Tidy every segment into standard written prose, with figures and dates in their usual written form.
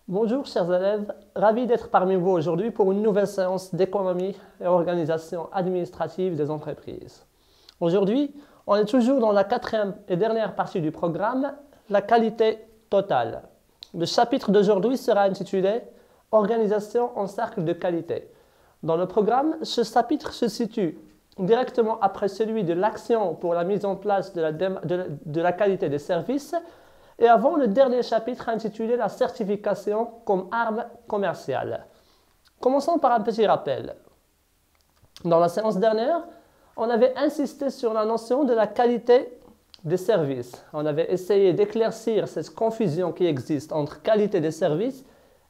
Bonjour chers élèves, ravi d'être parmi vous aujourd'hui pour une nouvelle séance d'économie et organisation administrative des entreprises. Aujourd'hui, on est toujours dans la quatrième et dernière partie du programme, la qualité totale. Le chapitre d'aujourd'hui sera intitulé « Organisation en cercle de qualité ». Dans le programme, ce chapitre se situe directement après celui de l'action pour la mise en place de la qualité des services et avant le dernier chapitre intitulé « La certification comme arme commerciale ». Commençons par un petit rappel. Dans la séance dernière, on avait insisté sur la notion de la qualité des services. On avait essayé d'éclaircir cette confusion qui existe entre qualité des services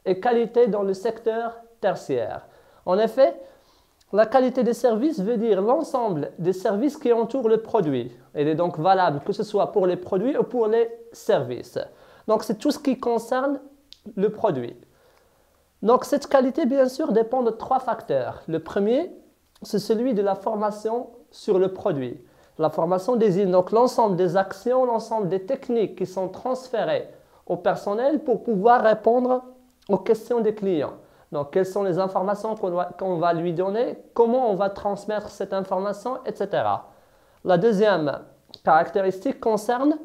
et qualité dans le secteur tertiaire. En effet, la qualité des services veut dire l'ensemble des services qui entourent le produit. Elle est donc valable que ce soit pour les produits ou pour les services. Donc c'est tout ce qui concerne le produit. Donc cette qualité, bien sûr, dépend de trois facteurs. Le premier, c'est celui de la formation sur le produit. La formation désigne donc l'ensemble des actions, l'ensemble des techniques qui sont transférées au personnel pour pouvoir répondre aux questions des clients. Donc, quelles sont les informations qu'on va lui donner, comment on va transmettre cette information, etc. La deuxième caractéristique concerne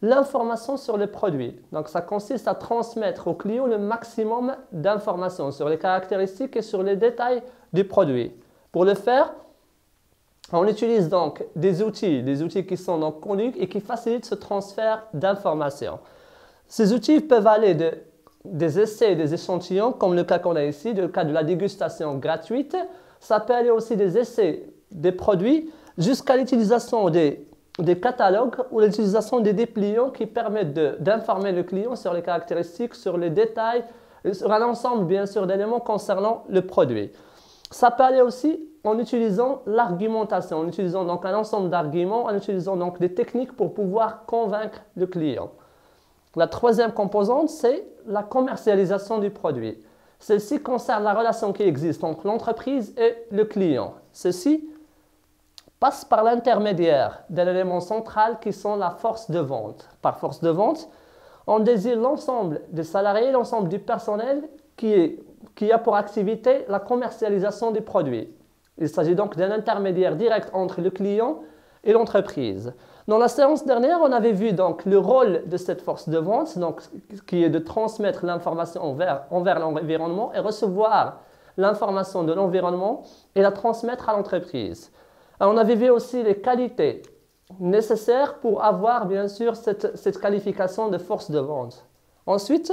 l'information sur le produit. Donc, ça consiste à transmettre au client le maximum d'informations sur les caractéristiques et sur les détails du produit. Pour le faire, on utilise donc des outils qui sont donc connus et qui facilitent ce transfert d'informations. Ces outils peuvent aller des essais et des échantillons, comme le cas qu'on a ici, le cas de la dégustation gratuite. Ça peut aller aussi des essais des produits jusqu'à l'utilisation des catalogues ou l'utilisation des dépliants qui permettent d'informer le client sur les caractéristiques, sur les détails, sur un ensemble bien sûr d'éléments concernant le produit. Ça peut aller aussi en utilisant l'argumentation, en utilisant donc un ensemble d'arguments, en utilisant donc des techniques pour pouvoir convaincre le client. La troisième composante, c'est la commercialisation du produit. Celle-ci concerne la relation qui existe entre l'entreprise et le client. Ceci passe par l'intermédiaire d'un élément central qui sont la force de vente. Par force de vente, on désigne l'ensemble des salariés, l'ensemble du personnel qui a pour activité la commercialisation des produits. Il s'agit donc d'un intermédiaire direct entre le client et l'entreprise. Dans la séance dernière, on avait vu donc le rôle de cette force de vente, donc, qui est de transmettre l'information envers l'environnement et recevoir l'information de l'environnement et la transmettre à l'entreprise. On avait vu aussi les qualités nécessaires pour avoir bien sûr cette qualification de force de vente. Ensuite,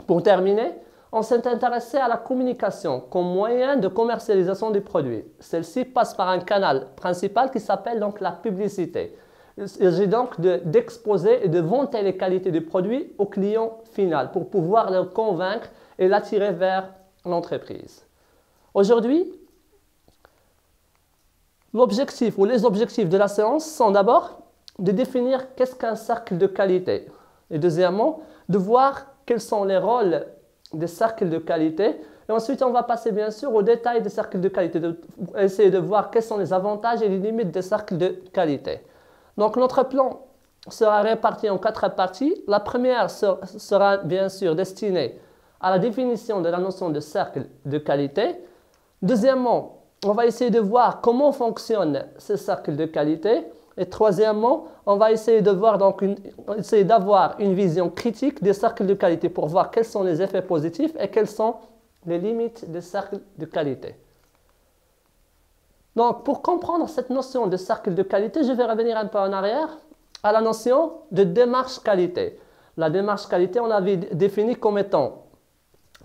pour terminer, on s'est intéressé à la communication comme moyen de commercialisation des produits. Celle-ci passe par un canal principal qui s'appelle donc la publicité. Il s'agit donc d'exposer et de vanter les qualités du produit au client final pour pouvoir le convaincre et l'attirer vers l'entreprise. Aujourd'hui, l'objectif ou les objectifs de la séance sont d'abord de définir qu'est-ce qu'un cercle de qualité et deuxièmement, de voir quels sont les rôles des cercles de qualité. Et ensuite, on va passer bien sûr aux détails des cercles de qualité, essayer de voir quels sont les avantages et les limites des cercles de qualité. Donc, notre plan sera réparti en 4 parties. La première sera bien sûr destinée à la définition de la notion de cercle de qualité. Deuxièmement, on va essayer de voir comment fonctionnent ces cercles de qualité. Et troisièmement, on va essayer d'avoir une vision critique des cercles de qualité pour voir quels sont les effets positifs et quelles sont les limites des cercles de qualité. Donc, pour comprendre cette notion de cercle de qualité, je vais revenir un peu en arrière à la notion de démarche qualité. La démarche qualité, on l'avait définie comme étant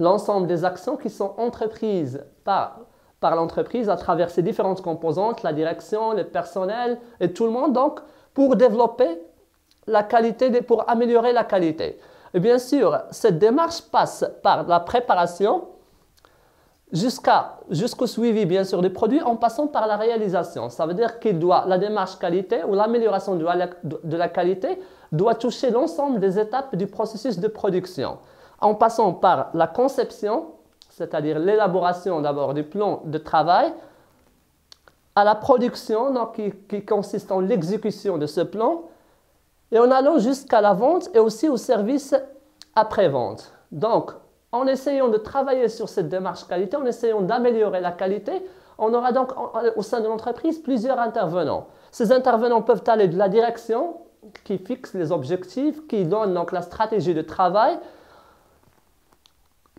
l'ensemble des actions qui sont entreprises par l'entreprise à travers ses différentes composantes, la direction, le personnel et tout le monde, donc, pour développer la qualité, pour améliorer la qualité. Et bien sûr, cette démarche passe par la préparation jusqu'au suivi, bien sûr, des produits en passant par la réalisation. Ça veut dire la démarche qualité ou l'amélioration de la qualité doit toucher l'ensemble des étapes du processus de production, en passant par la conception, c'est-à-dire l'élaboration d'abord du plan de travail, à la production donc, qui consiste en l'exécution de ce plan, et en allant jusqu'à la vente et aussi au service après-vente. Donc, en essayant de travailler sur cette démarche qualité, en essayant d'améliorer la qualité, on aura donc au sein de l'entreprise plusieurs intervenants. Ces intervenants peuvent aller de la direction qui fixe les objectifs, qui donne donc la stratégie de travail.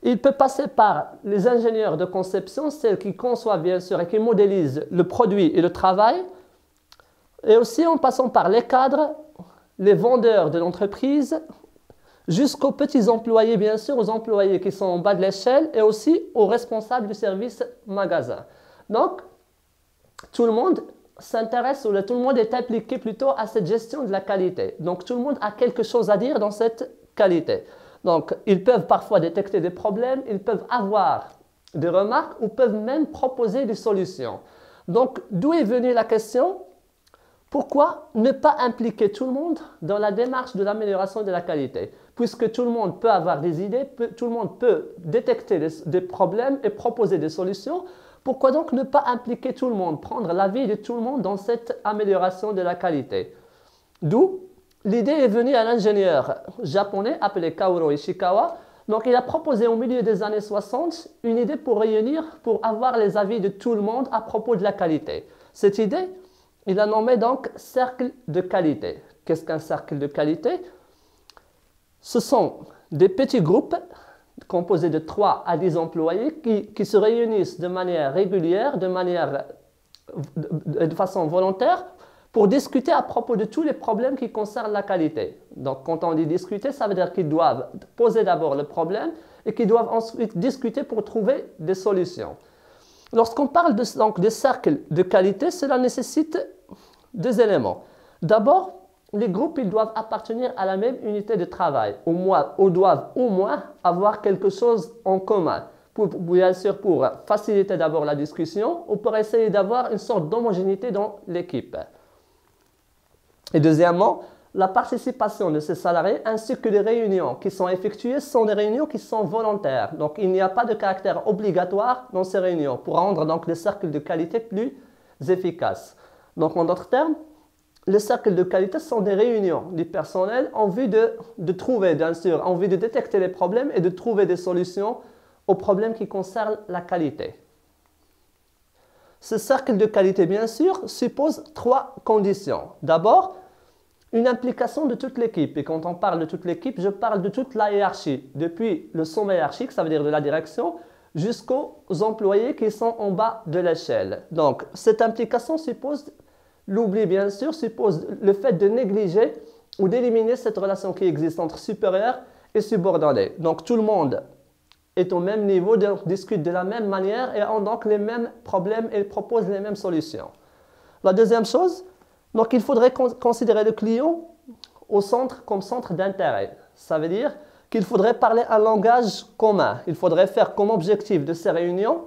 Il peut passer par les ingénieurs de conception, celles qui conçoivent bien sûr et qui modélisent le produit et le travail. Et aussi en passant par les cadres, les vendeurs de l'entreprise, jusqu'aux petits employés, bien sûr, aux employés qui sont en bas de l'échelle et aussi aux responsables du service magasin. Donc, tout le monde s'intéresse, ou tout le monde est impliqué plutôt à cette gestion de la qualité. Donc, tout le monde a quelque chose à dire dans cette qualité. Donc, ils peuvent parfois détecter des problèmes, ils peuvent avoir des remarques ou peuvent même proposer des solutions. Donc, d'où est venue la question? Pourquoi ne pas impliquer tout le monde dans la démarche de l'amélioration de la qualité? Puisque tout le monde peut avoir des idées, tout le monde peut détecter des problèmes et proposer des solutions, pourquoi donc ne pas impliquer tout le monde, prendre l'avis de tout le monde dans cette amélioration de la qualité? D'où l'idée est venue à l'ingénieur japonais appelé Kaoru Ishikawa. Donc il a proposé au milieu des années 60 une idée pour réunir, pour avoir les avis de tout le monde à propos de la qualité. Cette idée, il a nommé donc cercle de qualité. Qu'est-ce qu'un cercle de qualité? Ce sont des petits groupes composés de 3 à 10 employés qui se réunissent de manière régulière, de façon volontaire, pour discuter à propos de tous les problèmes qui concernent la qualité. Donc quand on dit discuter, ça veut dire qu'ils doivent poser d'abord le problème et qu'ils doivent ensuite discuter pour trouver des solutions. Lorsqu'on parle donc de cercle de qualité, cela nécessite 2 éléments. D'abord, les groupes ils doivent appartenir à la même unité de travail, ou doivent au moins avoir quelque chose en commun, bien sûr pour faciliter d'abord la discussion ou pour essayer d'avoir une sorte d'homogénéité dans l'équipe. Et deuxièmement, la participation de ces salariés ainsi que les réunions qui sont effectuées sont des réunions qui sont volontaires. Donc il n'y a pas de caractère obligatoire dans ces réunions pour rendre donc les cercles de qualité plus efficaces. Donc en d'autres termes, les cercles de qualité sont des réunions du personnel en vue de trouver, bien sûr, en vue de détecter les problèmes et de trouver des solutions aux problèmes qui concernent la qualité. Ce cercle de qualité, bien sûr, suppose 3 conditions. D'abord, une implication de toute l'équipe. Et quand on parle de toute l'équipe, je parle de toute la hiérarchie, depuis le sommet hiérarchique, ça veut dire de la direction, jusqu'aux employés qui sont en bas de l'échelle. Donc, cette implication suppose l'oubli, bien sûr, suppose le fait de négliger ou d'éliminer cette relation qui existe entre supérieur et subordonné. Donc, tout le monde est au même niveau, discute de la même manière et ont donc les mêmes problèmes et propose les mêmes solutions. La deuxième chose, donc il faudrait considérer le client au centre comme centre d'intérêt. Ça veut dire qu'il faudrait parler un langage commun. Il faudrait faire comme objectif de ces réunions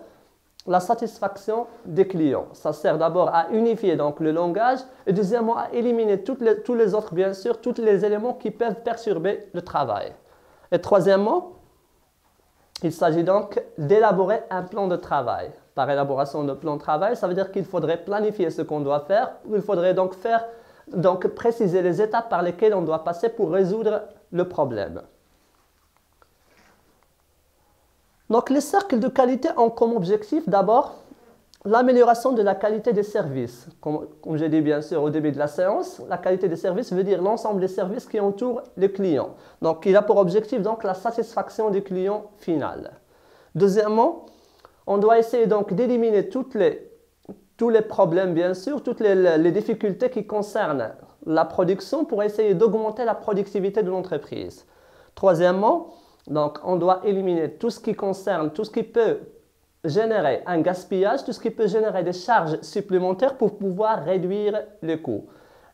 la satisfaction des clients. Ça sert d'abord à unifier donc le langage et deuxièmement à éliminer tous les autres, bien sûr, tous les éléments qui peuvent perturber le travail. Et troisièmement, il s'agit donc d'élaborer un plan de travail. Par élaboration de plan de travail, ça veut dire qu'il faudrait planifier ce qu'on doit faire. Il faudrait donc préciser les étapes par lesquelles on doit passer pour résoudre le problème. Donc les cercles de qualité ont comme objectif d'abord l'amélioration de la qualité des services. Comme j'ai dit bien sûr au début de la séance, la qualité des services veut dire l'ensemble des services qui entourent le client. Donc il a pour objectif donc la satisfaction du client final. Deuxièmement, on doit essayer donc d'éliminer tous les problèmes bien sûr, toutes les difficultés qui concernent la production pour essayer d'augmenter la productivité de l'entreprise. Troisièmement, donc on doit éliminer tout ce qui concerne, tout ce qui peut générer un gaspillage, tout ce qui peut générer des charges supplémentaires pour pouvoir réduire les coûts.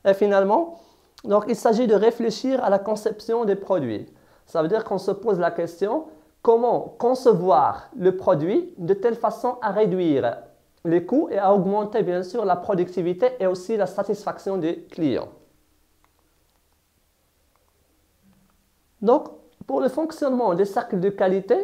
Et finalement, donc il s'agit de réfléchir à la conception des produits. Ça veut dire qu'on se pose la question, comment concevoir le produit de telle façon à réduire les coûts et à augmenter bien sûr la productivité et aussi la satisfaction des clients. Donc, pour le fonctionnement des cercles de qualité,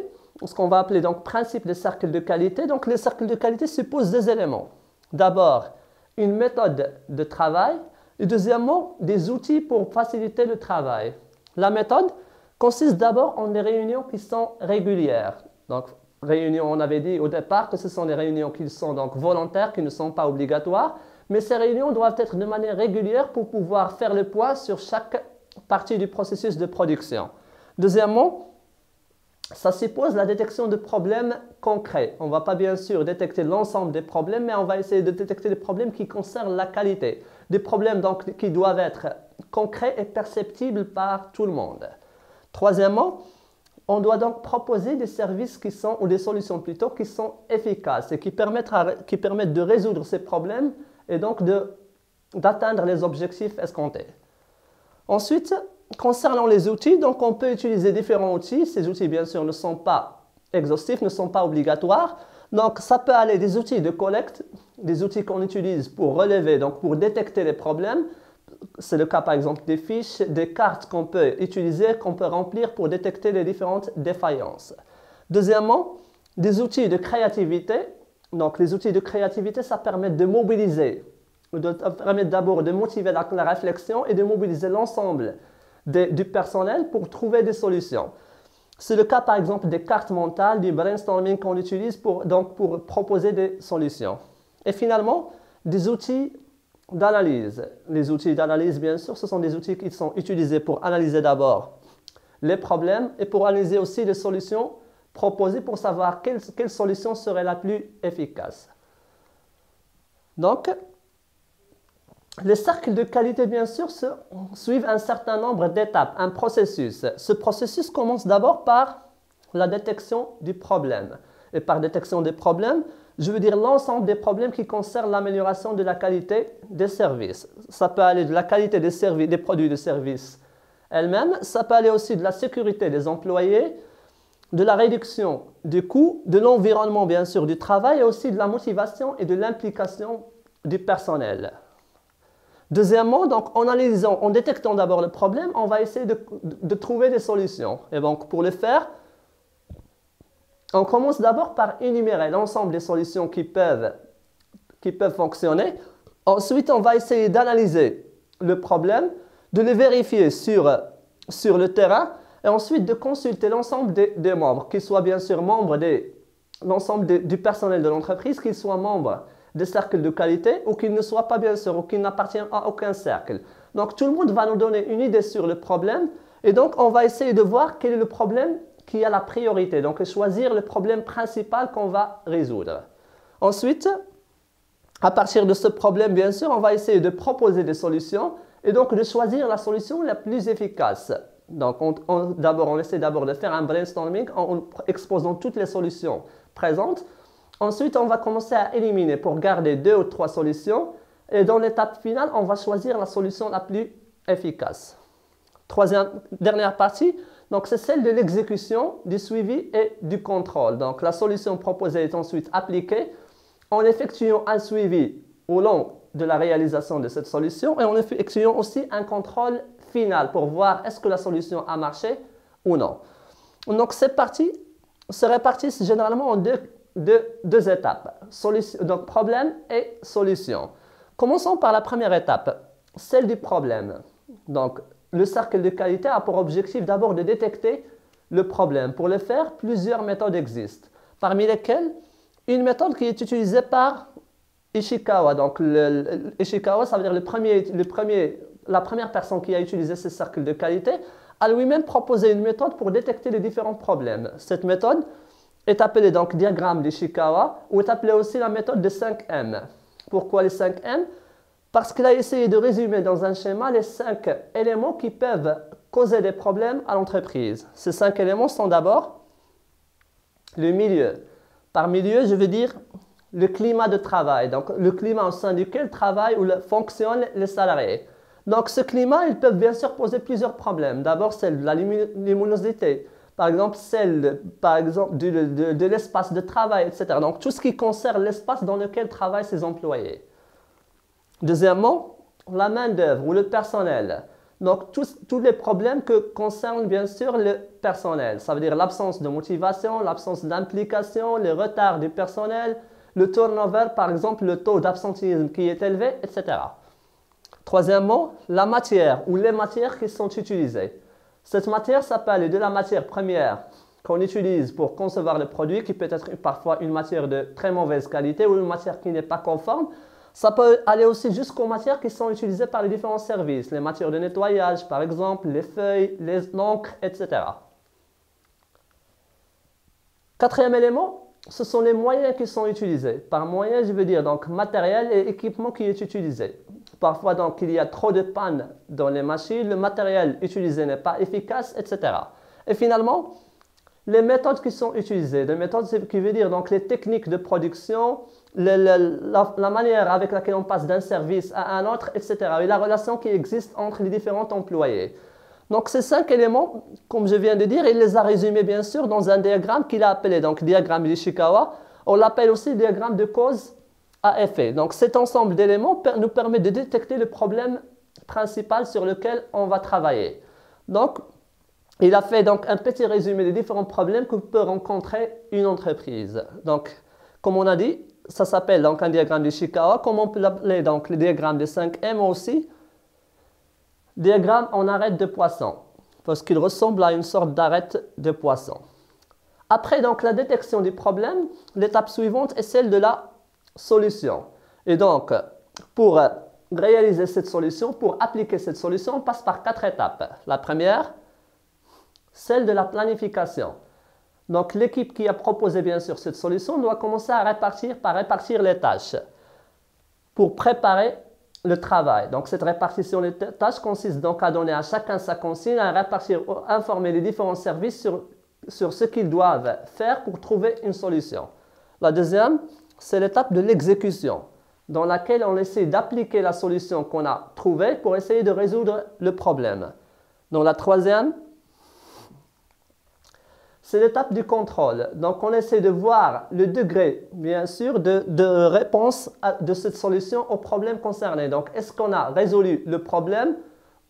ce qu'on va appeler donc principe des cercles de qualité, donc les cercles de qualité supposent 2 éléments. D'abord, une méthode de travail et deuxièmement, des outils pour faciliter le travail. La méthode, consiste d'abord en des réunions qui sont régulières. Donc, réunions, on avait dit au départ que ce sont des réunions qui sont donc volontaires, qui ne sont pas obligatoires, mais ces réunions doivent être de manière régulière pour pouvoir faire le point sur chaque partie du processus de production. Deuxièmement, ça suppose la détection de problèmes concrets. On ne va pas bien sûr détecter l'ensemble des problèmes, mais on va essayer de détecter des problèmes qui concernent la qualité. Des problèmes donc qui doivent être concrets et perceptibles par tout le monde. Troisièmement, on doit donc proposer des services qui sont, ou des solutions plutôt, qui sont efficaces et qui permettent de résoudre ces problèmes et donc d'atteindre les objectifs escomptés. Ensuite, concernant les outils, donc on peut utiliser différents outils. Ces outils, bien sûr, ne sont pas exhaustifs, ne sont pas obligatoires. Donc, ça peut aller des outils de collecte, des outils qu'on utilise pour relever, donc pour détecter les problèmes. C'est le cas, par exemple, des fiches, des cartes qu'on peut utiliser, qu'on peut remplir pour détecter les différentes défaillances. Deuxièmement, des outils de créativité. Donc, les outils de créativité, ça permet de mobiliser, permet d'abord de motiver la réflexion et de mobiliser l'ensemble du personnel pour trouver des solutions. C'est le cas par exemple des cartes mentales, du brainstorming qu'on utilise pour proposer des solutions. Et finalement, des outils d'analyse. Les outils d'analyse, bien sûr, ce sont des outils qui sont utilisés pour analyser d'abord les problèmes et pour analyser aussi les solutions proposées pour savoir quelle solution serait la plus efficace. Donc, les cercles de qualité, bien sûr, suivent un certain nombre d'étapes, un processus. Ce processus commence d'abord par la détection du problème. Et par détection des problèmes, je veux dire l'ensemble des problèmes qui concernent l'amélioration de la qualité des services. Ça peut aller de la qualité des produits de services elles-mêmes, ça peut aller aussi de la sécurité des employés, de la réduction du coût, de l'environnement, bien sûr, du travail, et aussi de la motivation et de l'implication du personnel. Deuxièmement, donc, en détectant d'abord le problème, on va essayer de trouver des solutions. Et donc, pour le faire, on commence d'abord par énumérer l'ensemble des solutions qui peuvent fonctionner. Ensuite, on va essayer d'analyser le problème, de le vérifier sur le terrain, et ensuite de consulter l'ensemble des membres, qu'ils soient bien sûr membres l'ensemble du personnel de l'entreprise, qu'ils soient membres des cercles de qualité ou qu'ils ne soient pas bien sûr, ou qu'ils n'appartiennent à aucun cercle. Donc tout le monde va nous donner une idée sur le problème et donc on va essayer de voir quel est le problème qui a la priorité, donc choisir le problème principal qu'on va résoudre. Ensuite, à partir de ce problème, bien sûr, on va essayer de proposer des solutions et donc de choisir la solution la plus efficace. Donc on essaie d'abord de faire un brainstorming en exposant toutes les solutions présentes. Ensuite, on va commencer à éliminer pour garder 2 ou 3 solutions. Et dans l'étape finale, on va choisir la solution la plus efficace. Dernière partie, donc c'est celle de l'exécution, du suivi et du contrôle. Donc la solution proposée est ensuite appliquée en effectuant un suivi au long de la réalisation de cette solution et en effectuant aussi un contrôle final pour voir est-ce que la solution a marché ou non. Donc ces parties se répartissent généralement en deux étapes, donc problème et solution. Commençons par la première étape, celle du problème. Donc, le cercle de qualité a pour objectif d'abord de détecter le problème. Pour le faire, plusieurs méthodes existent, parmi lesquelles une méthode qui est utilisée par Ishikawa. Donc, Ishikawa, ça veut dire la première personne qui a utilisé ce cercle de qualité, a lui-même proposé une méthode pour détecter les différents problèmes. Cette méthode est appelée donc diagramme d'Ishikawa ou est appelée aussi la méthode des 5 M. Pourquoi les 5 M? Parce qu'il a essayé de résumer dans un schéma les 5 éléments qui peuvent causer des problèmes à l'entreprise. Ces 5 éléments sont d'abord le milieu. Par milieu, je veux dire le climat de travail, donc le climat au sein duquel travaillent ou fonctionnent les salariés. Donc ce climat, il peut bien sûr poser plusieurs problèmes. D'abord, celle de la luminosité. Par exemple, celle de l'espace de travail, etc. Donc, tout ce qui concerne l'espace dans lequel travaillent ses employés. Deuxièmement, la main-d'œuvre ou le personnel. Donc, tous les problèmes que concernent bien sûr le personnel. Ça veut dire l'absence de motivation, l'absence d'implication, les retards du personnel, le turnover, par exemple, le taux d'absentéisme qui est élevé, etc. Troisièmement, la matière ou les matières qui sont utilisées. Cette matière, ça peut aller de la matière première qu'on utilise pour concevoir le produit, qui peut être parfois une matière de très mauvaise qualité ou une matière qui n'est pas conforme. Ça peut aller aussi jusqu'aux matières qui sont utilisées par les différents services, les matières de nettoyage par exemple, les feuilles, l'encre, etc. Quatrième élément, ce sont les moyens qui sont utilisés. Par moyens, je veux dire donc matériel et équipement qui est utilisé. Parfois donc il y a trop de pannes dans les machines, le matériel utilisé n'est pas efficace, etc. Et finalement, les méthodes qui sont utilisées, les méthodes qui veut dire donc les techniques de production, la manière avec laquelle on passe d'un service à un autre, etc. Et la relation qui existe entre les différents employés. Donc ces 5 éléments, comme je viens de dire, il les a résumés bien sûr dans un diagramme qu'il a appelé donc diagramme d'Ishikawa. On l'appelle aussi diagramme de cause à effet. Donc cet ensemble d'éléments nous permet de détecter le problème principal sur lequel on va travailler. Donc il a fait donc un petit résumé des différents problèmes que peut rencontrer une entreprise. Donc comme on a dit, ça s'appelle donc un diagramme d'Ishikawa, comme on peut l'appeler donc le diagramme des 5M aussi. Diagramme en arête de poisson, parce qu'il ressemble à une sorte d'arête de poisson. Après donc la détection du problème, l'étape suivante est celle de la solution. Et donc, pour réaliser cette solution, pour appliquer cette solution, on passe par 4 étapes. La première, celle de la planification. Donc l'équipe qui a proposé bien sûr cette solution doit commencer à répartir les tâches pour préparer le travail. Donc cette répartition des tâches consiste donc à donner à chacun sa consigne, à informer les différents services sur ce qu'ils doivent faire pour trouver une solution. La deuxième, c'est l'étape de l'exécution, dans laquelle on essaie d'appliquer la solution qu'on a trouvée pour essayer de résoudre le problème. Dans la troisième, c'est l'étape du contrôle. Donc on essaie de voir le degré, bien sûr, de réponse de cette solution au problème concerné. Donc est-ce qu'on a résolu le problème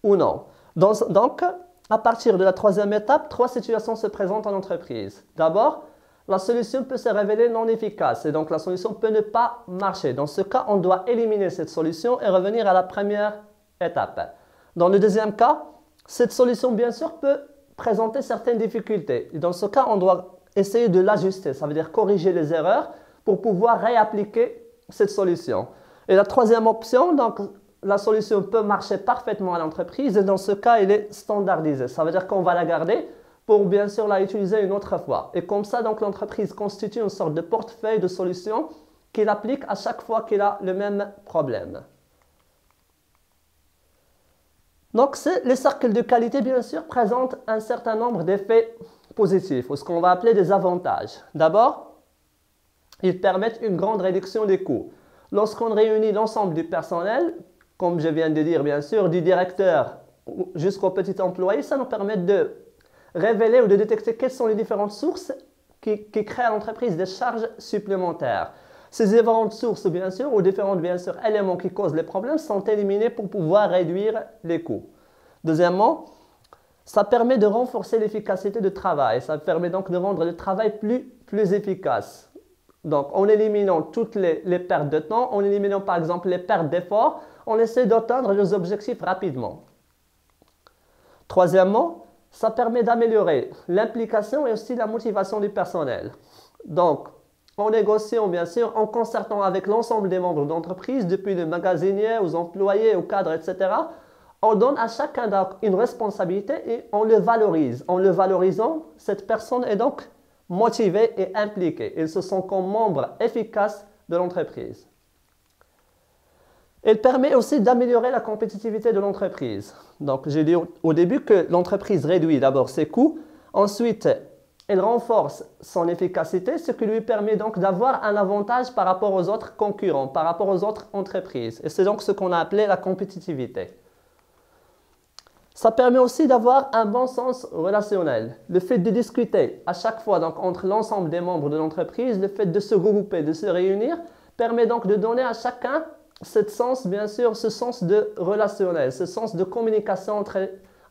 ou non? Donc à partir de la troisième étape, 3 situations se présentent en entreprise. D'abord, la solution peut se révéler non efficace et donc la solution peut ne pas marcher. Dans ce cas, on doit éliminer cette solution et revenir à la première étape. Dans le deuxième cas, cette solution, bien sûr, peut présenter certaines difficultés. Et dans ce cas, on doit essayer de l'ajuster, ça veut dire corriger les erreurs pour pouvoir réappliquer cette solution. Et la troisième option, donc la solution peut marcher parfaitement à l'entreprise et dans ce cas, elle est standardisée. Ça veut dire qu'on va la garder pour bien sûr la utiliser une autre fois. Et comme ça, donc l'entreprise constitue une sorte de portefeuille de solutions qu'il applique à chaque fois qu'il a le même problème. Donc, les cercles de qualité, bien sûr, présentent un certain nombre d'effets positifs, ou ce qu'on va appeler des avantages. D'abord, ils permettent une grande réduction des coûts. Lorsqu'on réunit l'ensemble du personnel, comme je viens de dire, bien sûr, du directeur jusqu'au petit employé, ça nous permet de révéler ou de détecter quelles sont les différentes sources qui créent à l'entreprise des charges supplémentaires. Ces différentes sources, bien sûr, ou différents bien sûr, éléments qui causent les problèmes sont éliminés pour pouvoir réduire les coûts. Deuxièmement, ça permet de renforcer l'efficacité du travail. Ça permet donc de rendre le travail plus efficace. Donc, en éliminant toutes les pertes de temps, en éliminant par exemple les pertes d'efforts, on essaie d'atteindre les objectifs rapidement. Troisièmement, ça permet d'améliorer l'implication et aussi la motivation du personnel. Donc, en négociant, bien sûr, en concertant avec l'ensemble des membres d'entreprise, depuis les magasiniers aux employés, aux cadres, etc., on donne à chacun une responsabilité et on le valorise. En le valorisant, cette personne est donc motivée et impliquée. Ils se sentent comme membres efficaces de l'entreprise. Elle permet aussi d'améliorer la compétitivité de l'entreprise. Donc, j'ai dit au début que l'entreprise réduit d'abord ses coûts, ensuite, elle renforce son efficacité, ce qui lui permet donc d'avoir un avantage par rapport aux autres concurrents, par rapport aux autres entreprises. Et c'est donc ce qu'on a appelé la compétitivité. Ça permet aussi d'avoir un bon sens relationnel. Le fait de discuter à chaque fois donc, entre l'ensemble des membres de l'entreprise, le fait de se regrouper, de se réunir, permet donc de donner à chacun ce sens, bien sûr, ce sens de relationnel, ce sens de communication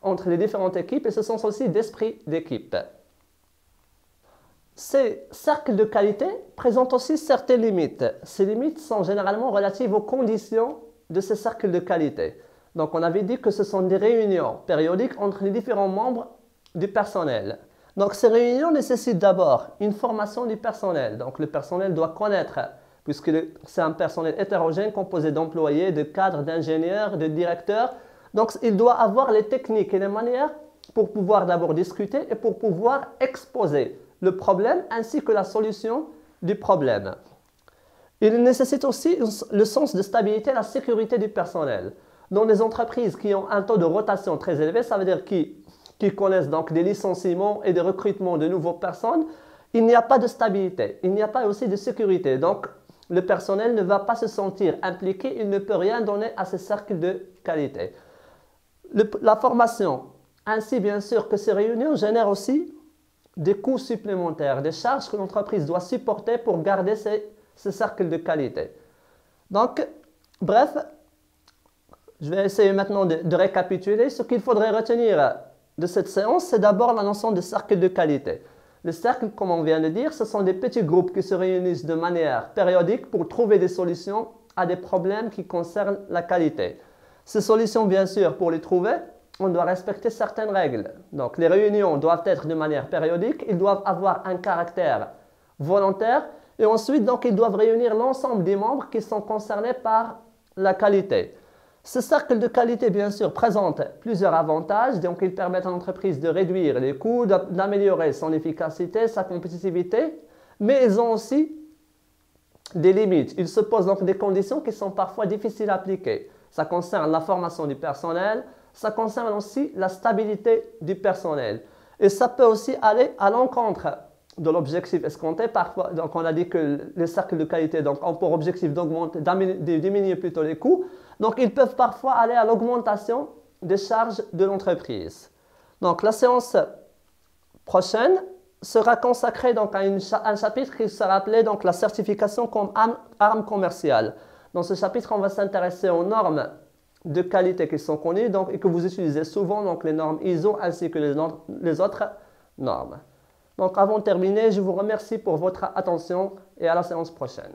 entre les différentes équipes et ce sens aussi d'esprit d'équipe. Ces cercles de qualité présentent aussi certaines limites. Ces limites sont généralement relatives aux conditions de ces cercles de qualité. Donc on avait dit que ce sont des réunions périodiques entre les différents membres du personnel. Donc ces réunions nécessitent d'abord une formation du personnel. Donc le personnel doit connaître, puisque c'est un personnel hétérogène composé d'employés, de cadres, d'ingénieurs, de directeurs. Donc il doit avoir les techniques et les manières pour pouvoir d'abord discuter et pour pouvoir exposer le problème ainsi que la solution du problème. Il nécessite aussi le sens de stabilité et la sécurité du personnel. Dans les entreprises qui ont un taux de rotation très élevé, ça veut dire qui connaissent donc des licenciements et des recrutements de nouvelles personnes, il n'y a pas de stabilité, il n'y a pas aussi de sécurité. Donc, le personnel ne va pas se sentir impliqué, il ne peut rien donner à ces cercles de qualité. La formation, ainsi bien sûr que ces réunions génèrent aussi des coûts supplémentaires, des charges que l'entreprise doit supporter pour garder ces cercles de qualité. Donc, bref, je vais essayer maintenant de récapituler. Ce qu'il faudrait retenir de cette séance, c'est d'abord la notion de cercle de qualité. Les cercles, comme on vient de dire, ce sont des petits groupes qui se réunissent de manière périodique pour trouver des solutions à des problèmes qui concernent la qualité. Ces solutions, bien sûr, pour les trouver, on doit respecter certaines règles. Donc, les réunions doivent être de manière périodique, ils doivent avoir un caractère volontaire et ensuite, donc, ils doivent réunir l'ensemble des membres qui sont concernés par la qualité. Ce cercle de qualité, bien sûr, présente plusieurs avantages. Donc, ils permettent à l'entreprise de réduire les coûts, d'améliorer son efficacité, sa compétitivité, mais ils ont aussi des limites. Ils se posent donc des conditions qui sont parfois difficiles à appliquer. Ça concerne la formation du personnel, ça concerne aussi la stabilité du personnel. Et ça peut aussi aller à l'encontre de l'objectif escompté. Parfois, donc on a dit que les cercles de qualité ont pour objectif de diminuer plutôt les coûts. Donc, ils peuvent parfois aller à l'augmentation des charges de l'entreprise. Donc, la séance prochaine sera consacrée donc, à un chapitre qui sera appelé donc, la certification comme arme commerciale. Dans ce chapitre, on va s'intéresser aux normes de qualité qui sont connues donc, et que vous utilisez souvent, donc les normes ISO ainsi que les autres normes. Donc, avant de terminer, je vous remercie pour votre attention et à la séance prochaine.